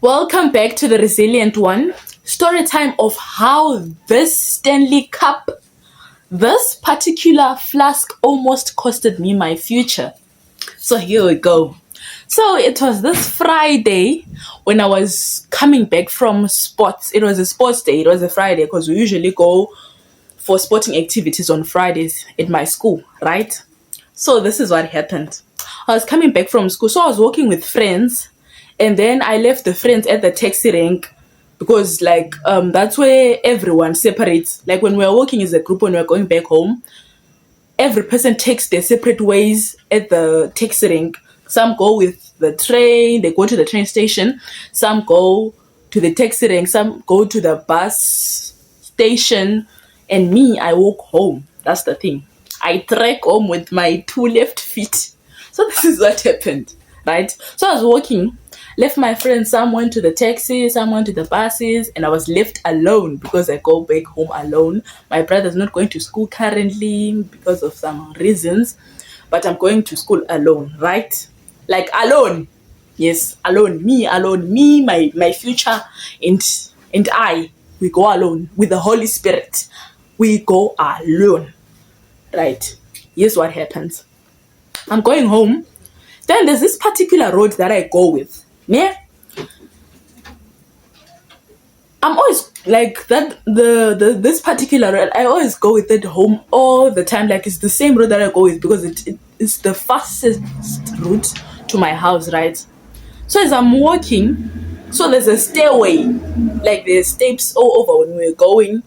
Welcome back to the Resilient One. Story time of how this Stanley Cup, this particular flask almost costed me my future. So here we go. So it was this Friday when I was coming back from sports. It was a sports day. It was a Friday because we usually go for sporting activities on Fridays at my school, right? So this is what happened. I was coming back from school, so I was walking with friends, and then I left the friends at the taxi rank because that's where everyone separates. Like when we're walking as a group, when we're going back home, every person takes their separate ways at the taxi rank. Some go with the train, they go to the train station. Some go to the taxi rank, some go to the bus station, and me, I walk home. That's the thing. I trek home with my two left feet. So this is what happened, right? So I was walking, left my friends, some went to the taxi, some went to the buses, and I was left alone because I go back home alone. My brother's not going to school currently because of some reasons, but I'm going to school alone, right? Like alone. Yes, alone. Me, my future, and I, we go alone with the Holy Spirit. We go alone. Right. Here's what happens. I'm going home. Then there's this particular road that I go with. Yeah. I'm always like that. This particular road, I always go with it home all the time. Like it's the same road that I go with because it's the fastest route to my house, right? So as I'm walking, so there's a stairway, like there's steps all over when we're going.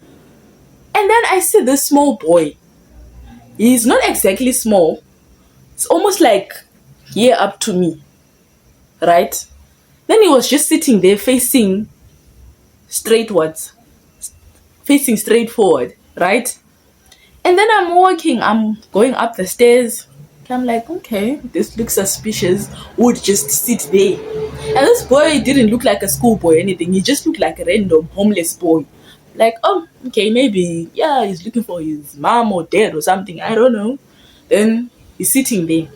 And then I see this small boy. He's not exactly small. It's almost like here up to me, right? Then he was just sitting there facing straight forward, right? And then I'm walking, I'm going up the stairs. I'm like, okay, this looks suspicious. Would just sit there. And this boy didn't look like a schoolboy or anything. He just looked like a random homeless boy. Like, oh, okay, maybe, yeah, he's looking for his mom or dad or something. I don't know. Then he's sitting there.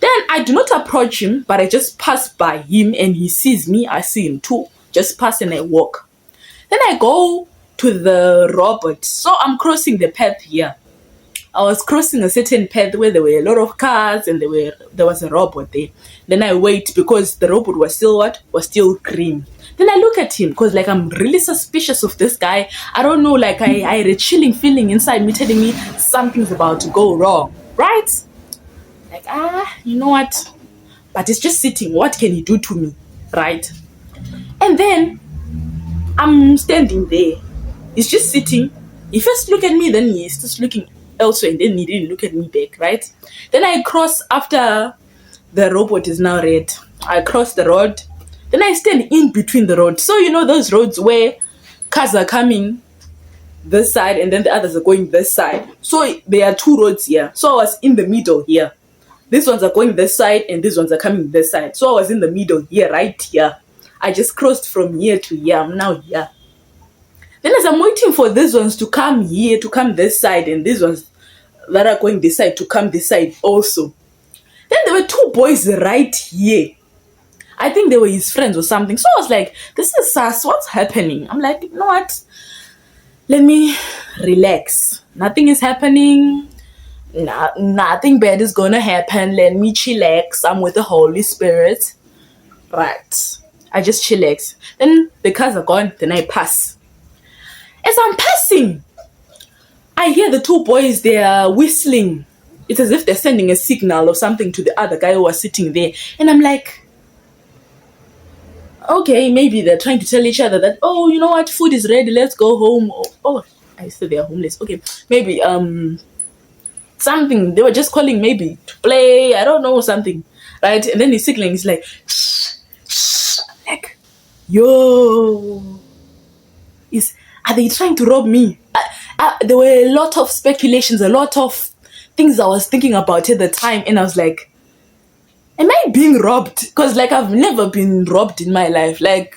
Then I do not approach him, but I just pass by him and he sees me. I see him too. Just pass and I walk. Then I go to the robot. So I'm crossing the path here. I was crossing a certain path where there were a lot of cars and there was a robot there. Then I wait because the robot was still what? Was still green. Then I look at him because like I'm really suspicious of this guy. I don't know, like I had a chilling feeling inside me telling me something's about to go wrong. Right? Like, you know what? But it's just sitting. What can he do to me? Right? And then I'm standing there. He's just sitting. He first look at me, then he's just looking elsewhere, and then he didn't look at me back, right? Then I cross after the robot is now red. I cross the road. Then I stand in between the road. So you know those roads where cars are coming this side and then the others are going this side. So there are two roads here. So I was in the middle here. These ones are going this side and these ones are coming this side. So I was in the middle here, right here. I just crossed from here to here. I'm now here. Then as I'm waiting for these ones to come here, to come this side, and these ones that are going this side to come this side also. Then there were two boys right here. I think they were his friends or something. So I was like, this is sus. What's happening? I'm like, you know what? Let me relax. Nothing is happening. Nothing bad is gonna happen. Let me chillax. I'm with the Holy Spirit. Right. I just chillax. Then the cars are gone. Then I pass. As I'm passing, I hear the two boys, they are whistling. It's as if they're sending a signal or something to the other guy who was sitting there. And I'm like, okay, maybe they're trying to tell each other that, oh, you know what, food is ready, let's go home. Oh, I said they're homeless. Okay, maybe something, they were just calling maybe to play, I don't know, something, right? And then he's signaling, he's like, shh, shh. I'm like, yo, are they trying to rob me? There were a lot of speculations, a lot of things I was thinking about at the time, and I was like, am I being robbed? Because like I've never been robbed in my life. Like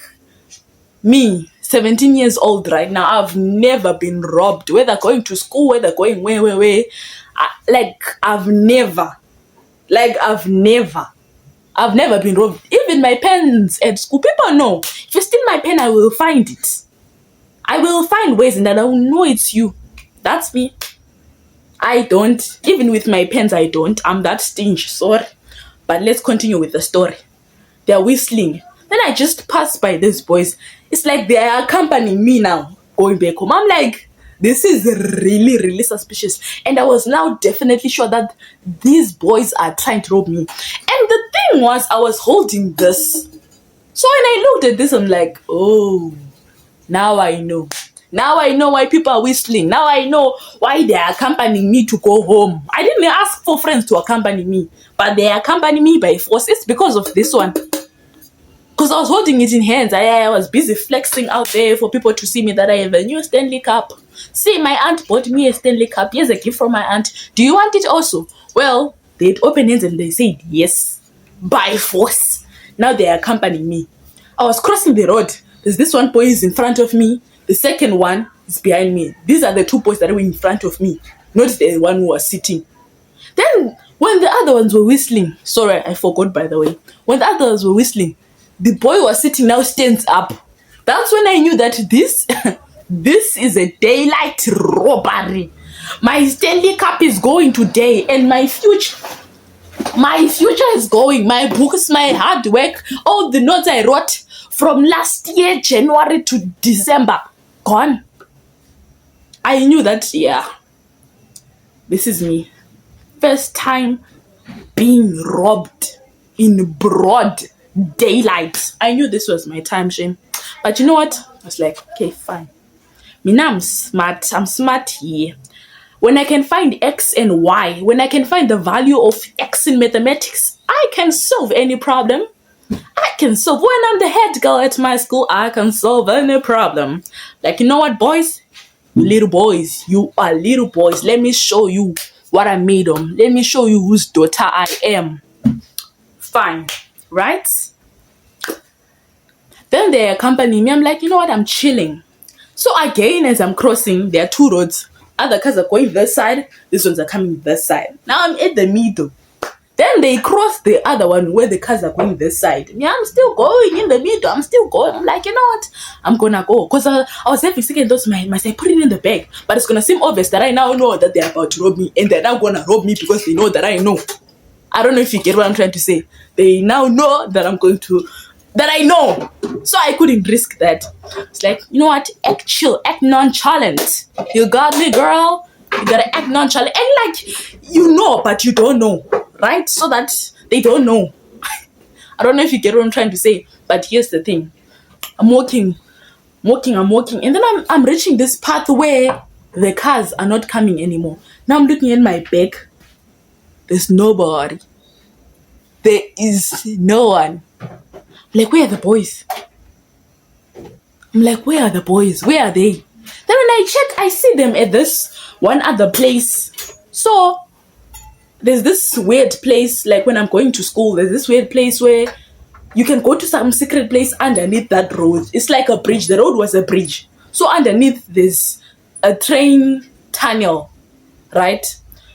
me, 17 years old right now, I've never been robbed. Whether going to school, whether going where. I've never. I've never been robbed. Even my pens at school, people know. If you steal my pen, I will find it. I will find ways and that I will know it's you. That's me. I don't. Even with my pens, I don't. I'm that stingy, sorry. But let's continue with the story. They're whistling. Then I just passed by these boys. It's like they are accompanying me now, going back home. I'm like, this is really, really suspicious. And I was now definitely sure that these boys are trying to rob me. And the thing was, I was holding this. So when I looked at this, I'm like, oh, now I know. Now I know why people are whistling. Now I know why they are accompanying me to go home. I didn't ask for friends to accompany me, but they accompany me by force. It's because of this one. Because I was holding it in hands. I was busy flexing out there for people to see me that I have a new Stanley Cup. See, my aunt bought me a Stanley Cup. Here's a gift from my aunt. Do you want it also? Well, they'd open hands and they said yes. By force. Now they are accompanying me. I was crossing the road. There's this one boy is in front of me. The second one is behind me. These are the two boys that were in front of me, not the one who was sitting. Then, when the other ones were whistling, sorry, I forgot by the way. When the others were whistling, the boy was sitting now stands up. That's when I knew that this, this is a daylight robbery. My Stanley Cup is going today, and my future is going. My books, my hard work, all the notes I wrote from last year, January to December, gone. I knew that, yeah, this is me. First time being robbed in broad daylight. I knew this was my time, Shame. But you know what? I was like, okay, fine. Mina, I'm smart. I'm smart here. When I can find X and Y, when I can find the value of X in mathematics, I can solve any problem. I can solve. When I'm the head girl at my school, I can solve any problem. Like, you know what, boys? Little boys. You are little boys. Let me show you what I made them. Let me show you whose daughter I am. Fine. Right? Then they accompany me. I'm like, you know what? I'm chilling. So again, as I'm crossing, there are two roads. Other cars are going this side. These ones are coming this side. Now I'm in the middle. Then they cross the other one where the cars are going this side. Yeah, I'm still going in the middle. I'm still going. I'm like, you know what? I'm gonna go. Because I was having second thoughts. Myself, put it in the bag. But it's gonna seem obvious that I now know that they're about to rob me. And they're now gonna rob me because they know that I know. I don't know if you get what I'm trying to say. They now know that I'm going to... that I know. So I couldn't risk that. It's like, you know what? Act chill. Act nonchalant. You got me, girl. You gotta act nonchalant. And like, you know, but you don't know. Right? So that they don't know. I don't know if you get what I'm trying to say. But here's the thing. I'm walking. And then I'm reaching this path where the cars are not coming anymore. Now I'm looking at my back. There's nobody. There is no one. I'm like, where are the boys? I'm like, where are the boys? Where are they? Then when I check, I see them at this one other place. So there's this weird place, like when I'm going to school, there's this weird place where you can go to some secret place underneath that road. It's like a bridge. The road was a bridge. So underneath there's a train tunnel, right?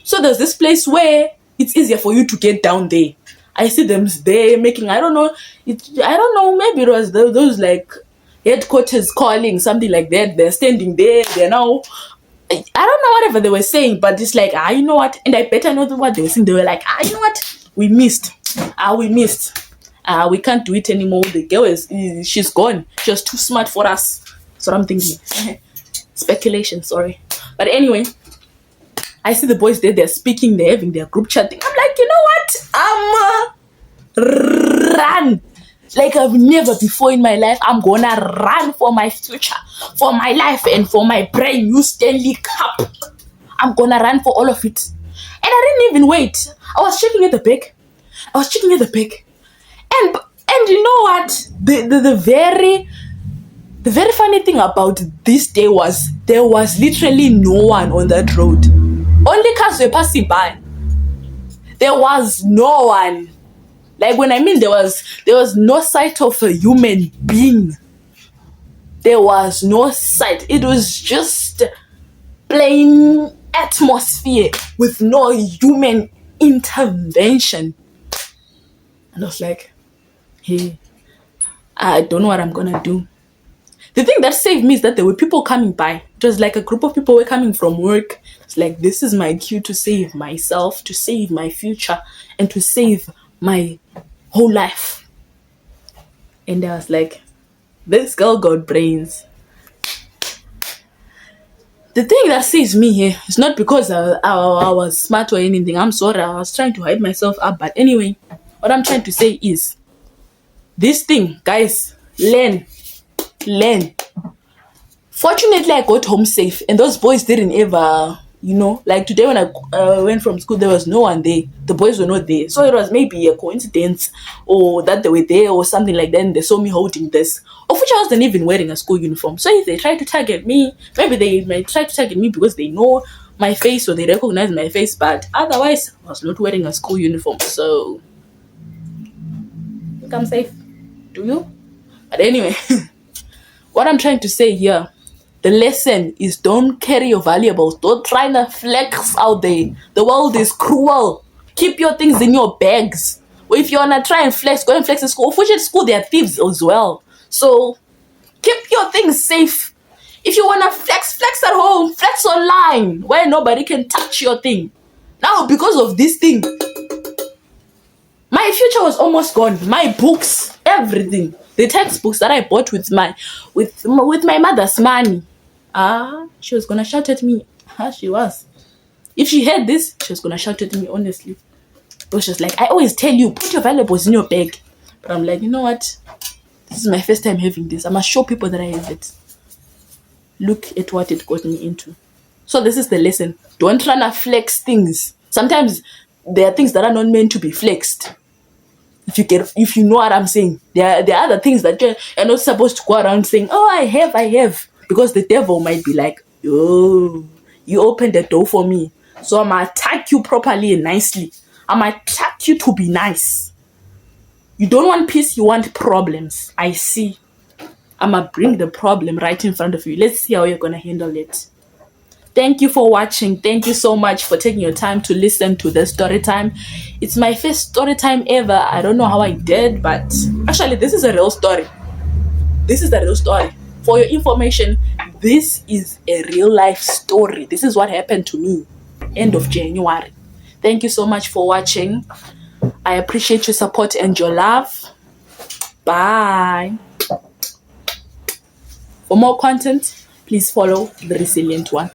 So there's this place where it's easier for you to get down there. I see them there making, I don't know, maybe it was those like headquarters calling, something like that. They're standing there, they're now, I don't know whatever they were saying, but it's like, you know what, and I better know what they were saying. They were like, you know what, we missed, we can't do it anymore. The girl she's gone, she was too smart for us. That's what I'm thinking. Speculation, sorry. But anyway, I see the boys there, they're speaking, they're having their group chatting. I'm like, you know what? Run. Like I've never before in my life. I'm gonna run for my future, for my life, and for my brand new Stanley Cup. I'm gonna run for all of it. And I didn't even wait. I was checking at the back. And you know what? The very funny thing about this day was there was literally no one on that road. Only cars were passing by. There was no one. Like when I mean there was no sight of a human being. There was no sight. It was just plain atmosphere with no human intervention. And I was like, hey, I don't know what I'm gonna do. The thing that saved me is that there were people coming by. It was like a group of people were coming from work. It's like, this is my cue to save myself, to save my future, and to save my whole life. And I was like, this girl got brains. The thing that saves me here is not because I was smart or anything. I'm sorry, I was trying to hide myself up. But anyway, what I'm trying to say is, this thing, guys, learn. Fortunately, I got home safe, and those boys didn't ever, like today when I went from school, there was no one there. The boys were not there. So it was maybe a coincidence, or that they were there, or something like that, and they saw me holding this, of which I wasn't even wearing a school uniform. So if they try to target me, maybe they might try to target me because they know my face or they recognize my face, but otherwise, I was not wearing a school uniform. So I think I'm safe. Do you? But anyway, what I'm trying to say here, the lesson is, don't carry your valuables. Don't try to flex out there. The world is cruel. Keep your things in your bags. Or if you wanna try and flex, go and flex in school. Unfortunately, at school there are thieves as well. So keep your things safe. If you wanna flex, flex at home. Flex online where nobody can touch your thing. Now because of this thing, my future was almost gone. My books, everything, the textbooks that I bought with my mother's money. She was gonna shout at me. She was. If she heard this, she was gonna shout at me, honestly. But she was like, I always tell you, put your valuables in your bag. But I'm like, you know what? This is my first time having this. I must show people that I have it. Look at what it got me into. So this is the lesson. Don't try to flex things. Sometimes there are things that are not meant to be flexed. If you know what I'm saying, there are other things that you're not supposed to go around saying, oh, I have, because the devil might be like, oh, you opened the door for me, so I'm gonna attack you properly and nicely. I'm gonna attack you to be nice. You don't want peace, you want problems. I see. I'm gonna bring the problem right in front of you. Let's see how you're gonna handle it. Thank you for watching. Thank you so much for taking your time to listen to the story time. It's my first story time ever. I don't know how I did, but actually this is a real story. This is the real story. For your information, this is a real life story. This is what happened to me end of January. Thank you so much for watching. I appreciate your support and your love. Bye. For more content, please follow The Resilient One.